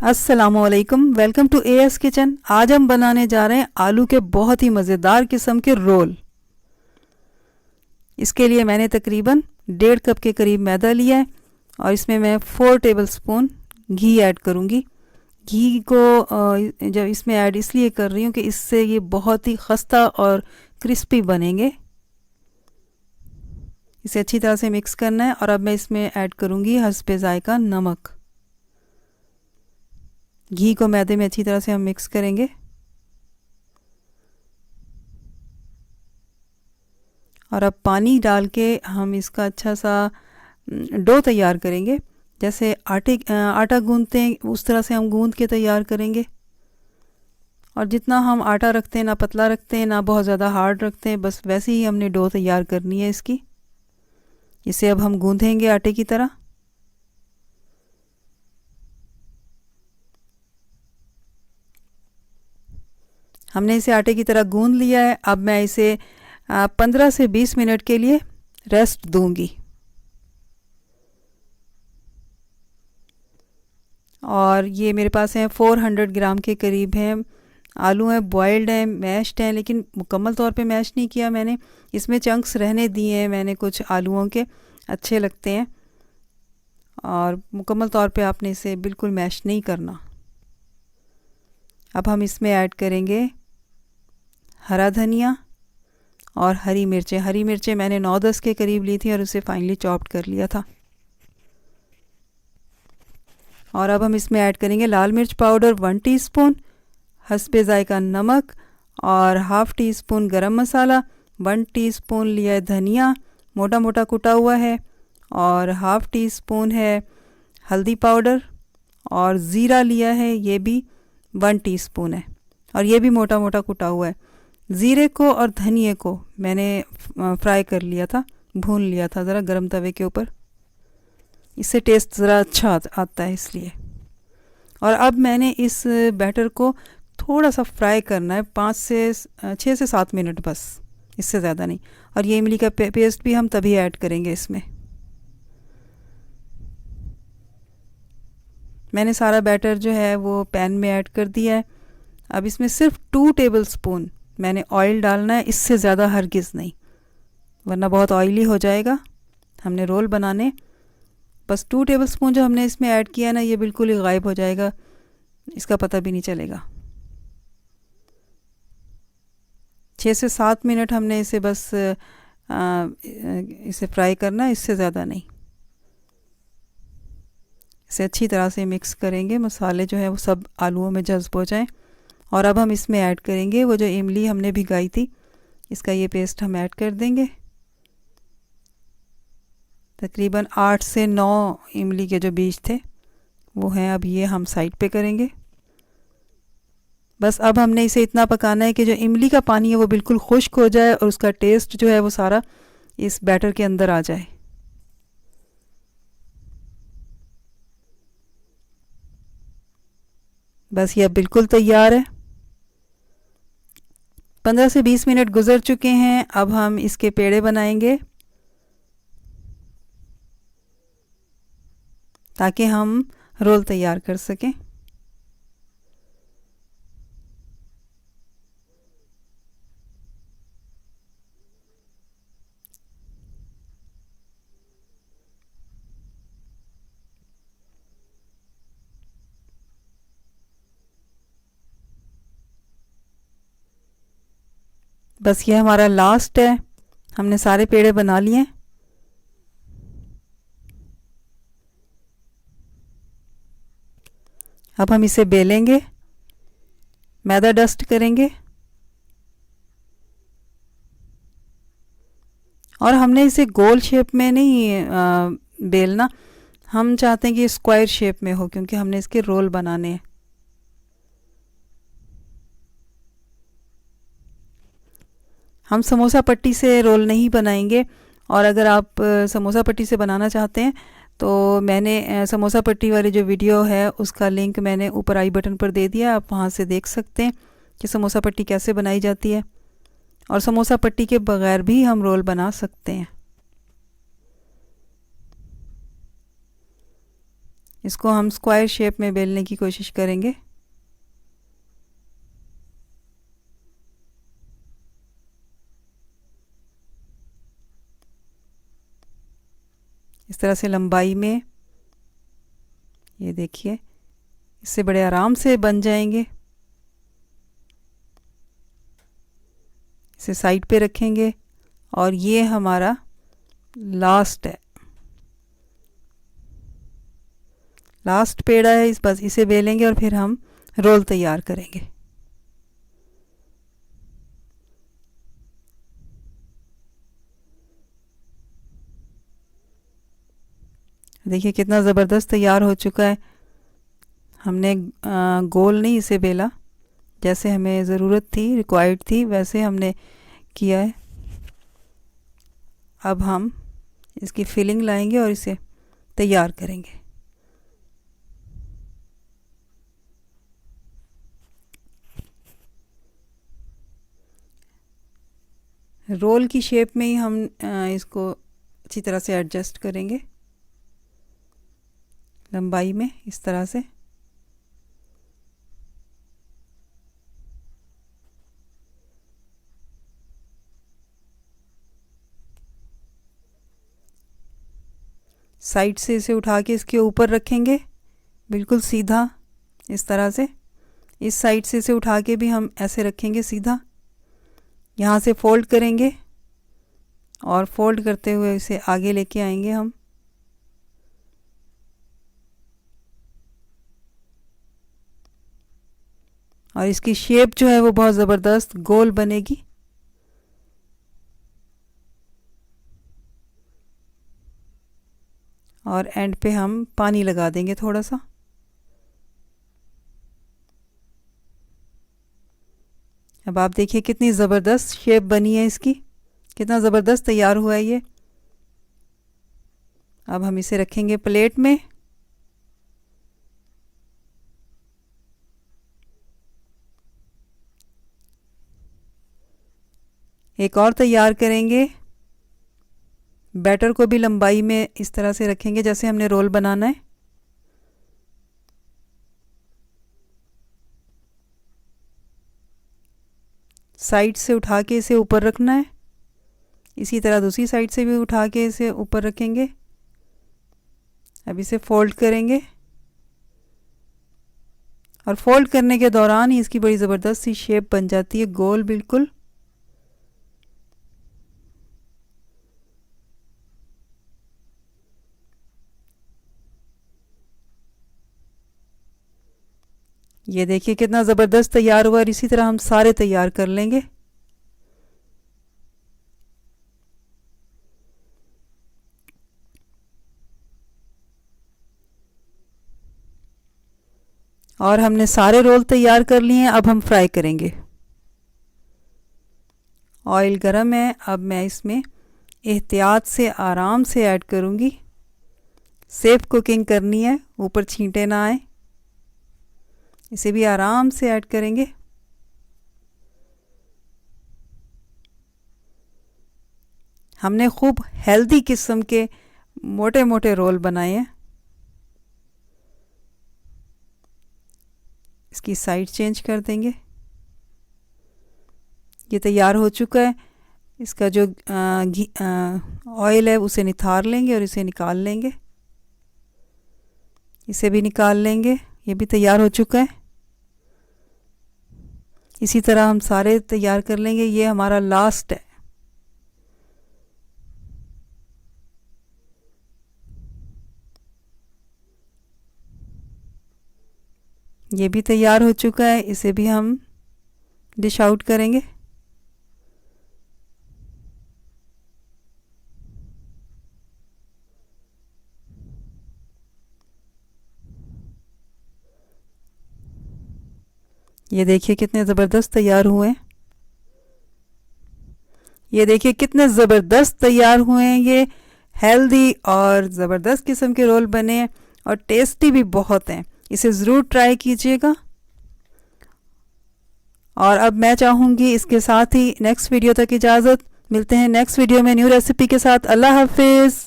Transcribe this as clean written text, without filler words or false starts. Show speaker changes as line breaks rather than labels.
अस्सलामुअलैकुम, welcome to as kitchen. आज हम बनाने जा रहे हैं आलू के बहुत ही मज़ेदार किस्म के रोल। इसके लिए मैंने तकरीबन 1.5 कप के करीब मैदा लिया है और इसमें मैं 4 टेबलस्पून घी ऐड करूँगी। घी को जब इसमें ऐड इसलिए कर रही हूँ कि इससे ये बहुत ही खस्ता और क्रिस्पी बनेंगे। इसे अच्छी तरह से मिक्स करना है और अब मैं इसमें ऐड करूँगी हस्बे ज़ायका नमक। घी को मैदे में अच्छी तरह से हम मिक्स करेंगे और अब पानी डाल के हम इसका अच्छा सा डो तैयार करेंगे। जैसे आटा गूंदते हैं उस तरह से हम गूंद के तैयार करेंगे। और जितना हम आटा रखते हैं, ना पतला रखते हैं ना बहुत ज़्यादा हार्ड रखते हैं, बस वैसे ही हमने डो तैयार करनी है इसकी। इसे अब हम गूंदेंगे आटे की तरह। हमने इसे आटे की तरह गूंद लिया है। अब मैं इसे 15 से 20 मिनट के लिए रेस्ट दूंगी। और ये मेरे पास हैं 400 ग्राम के करीब हैं आलू हैं, बॉयल्ड हैं, मैश्ड हैं, लेकिन मुकम्मल तौर पे मैश नहीं किया मैंने। इसमें चंक्स रहने दिए हैं मैंने कुछ आलूओं के, अच्छे लगते हैं। और मुकम्मल तौर पे आपने इसे बिल्कुल मैश नहीं करना। अब हम इसमें ऐड करेंगे हरा धनिया और हरी मिर्चें। हरी मिर्चें मैंने 9-10 के करीब ली थी और उसे फाइनली चॉप्ड कर लिया था। और अब हम इसमें ऐड करेंगे लाल मिर्च पाउडर 1 टीस्पून, हस्बे ज़ायका नमक और हाफ़ टी स्पून गरम मसाला, 1 टीस्पून लिया है धनिया मोटा मोटा कुटा हुआ है और हाफ़ टी स्पून है हल्दी पाउडर और ज़ीरा लिया है, ये भी 1 टीस्पून है और ये भी मोटा मोटा कुटा हुआ है। ज़ीरे को और धनिए को मैंने फ्राई कर लिया था, भून लिया था ज़रा गरम तवे के ऊपर। इससे टेस्ट ज़रा अच्छा आता है इसलिए। और अब मैंने इस बैटर को थोड़ा सा फ्राई करना है, 6 से 7 मिनट बस, इससे ज़्यादा नहीं। और ये इमली का पेस्ट भी हम तभी ऐड करेंगे इसमें। मैंने सारा बैटर जो है वो पैन में ऐड कर दिया है। अब इसमें सिर्फ 2 टेबलस्पून मैंने ऑयल डालना है, इससे ज़्यादा हरगिज़ नहीं, वरना बहुत ऑयली हो जाएगा। हमने रोल बनाने, बस 2 टेबलस्पून जो हमने इसमें ऐड किया ना, ये बिल्कुल ही गायब हो जाएगा, इसका पता भी नहीं चलेगा। 6 से 7 मिनट हमने इसे बस इसे फ्राई करना है, इससे ज़्यादा नहीं। इसे अच्छी तरह से मिक्स करेंगे, मसाले जो है वो सब आलूओं में जज्ब हो जाएं। और अब हम इसमें ऐड करेंगे वो जो इमली हमने भिगाई थी, इसका ये पेस्ट हम ऐड कर देंगे। तकरीबन 8 से 9 इमली के जो बीज थे वो हैं, अब ये हम साइड पे करेंगे। बस अब हमने इसे इतना पकाना है कि जो इमली का पानी है वो बिल्कुल खुश्क हो जाए और उसका टेस्ट जो है वो सारा इस बैटर के अंदर आ जाए। बस ये अब बिल्कुल तैयार है। 15 से 20 मिनट गुजर चुके हैं। अब हम इसके पेड़े बनाएंगे ताकि हम रोल तैयार कर सकें। बस ये हमारा लास्ट है, हमने सारे पेड़े बना लिए। अब हम इसे बेलेंगे, मैदा डस्ट करेंगे और हमने इसे गोल शेप में नहीं बेलना, हम चाहते हैं कि स्क्वायर शेप में हो क्योंकि हमने इसके रोल बनाने हैं। हम समोसा पट्टी से रोल नहीं बनाएंगे। और अगर आप समोसा पट्टी से बनाना चाहते हैं तो मैंने समोसा पट्टी वाली जो वीडियो है उसका लिंक मैंने ऊपर आई बटन पर दे दिया, आप वहाँ से देख सकते हैं कि समोसा पट्टी कैसे बनाई जाती है। और समोसा पट्टी के बगैर भी हम रोल बना सकते हैं। इसको हम स्क्वायर शेप में बेलने की कोशिश करेंगे। इस तरह से लंबाई में, ये देखिए, इससे बड़े आराम से बन जाएंगे। इसे साइड पे रखेंगे और ये हमारा लास्ट है, लास्ट पेड़ा है। बस इसे बेलेंगे और फिर हम रोल तैयार करेंगे। देखिए कितना ज़बरदस्त तैयार हो चुका है। हमने गोल नहीं इसे बेला, जैसे हमें ज़रूरत थी, रिक्वायर्ड थी, वैसे हमने किया है। अब हम इसकी फिलिंग लाएंगे और इसे तैयार करेंगे। रोल की शेप में ही हम इसको अच्छी तरह से एडजस्ट करेंगे, लंबाई में इस तरह से। साइड से इसे उठा के इसके ऊपर रखेंगे, बिल्कुल सीधा इस तरह से। इस साइड से इसे उठा के भी हम ऐसे रखेंगे सीधा। यहाँ से फोल्ड करेंगे और फोल्ड करते हुए इसे आगे लेके आएंगे हम। और इसकी शेप जो है वो बहुत ज़बरदस्त गोल बनेगी। और एंड पे हम पानी लगा देंगे थोड़ा सा। अब आप देखिए कितनी ज़बरदस्त शेप बनी है इसकी, कितना ज़बरदस्त तैयार हुआ है ये। अब हम इसे रखेंगे प्लेट में। एक और तैयार करेंगे। बैटर को भी लंबाई में इस तरह से रखेंगे जैसे हमने रोल बनाना है। साइड से उठा के इसे ऊपर रखना है। इसी तरह दूसरी साइड से भी उठा के इसे ऊपर रखेंगे। अब इसे फोल्ड करेंगे और फोल्ड करने के दौरान ही इसकी बड़ी ज़बरदस्त सी शेप बन जाती है, गोल बिल्कुल। ये देखिए कितना ज़बरदस्त तैयार हुआ। और इसी तरह हम सारे तैयार कर लेंगे। और हमने सारे रोल तैयार कर लिए हैं। अब हम फ्राई करेंगे। ऑयल गरम है। अब मैं इसमें एहतियात से आराम से ऐड करूँगी। सेफ कुकिंग करनी है, ऊपर छींटे ना आए। इसे भी आराम से ऐड करेंगे। हमने खूब हेल्दी किस्म के मोटे मोटे रोल बनाए हैं। इसकी साइड चेंज कर देंगे। ये तैयार हो चुका है। इसका जो ऑयल है उसे निथार लेंगे और इसे निकाल लेंगे। इसे भी निकाल लेंगे। ये भी तैयार हो चुका है। इसी तरह हम सारे तैयार कर लेंगे। ये हमारा लास्ट है। ये भी तैयार हो चुका है। इसे भी हम डिश आउट करेंगे। ये देखिए कितने ज़बरदस्त तैयार हुए हैं। ये देखिए कितने ज़बरदस्त तैयार हुए हैं। ये हेल्दी और ज़बरदस्त किस्म के रोल बने हैं और टेस्टी भी बहुत हैं। इसे ज़रूर ट्राई कीजिएगा। और अब मैं चाहूँगी इसके साथ ही नेक्स्ट वीडियो तक इजाज़त। मिलते हैं नेक्स्ट वीडियो में न्यू रेसिपी के साथ। अल्लाह हाफिज़।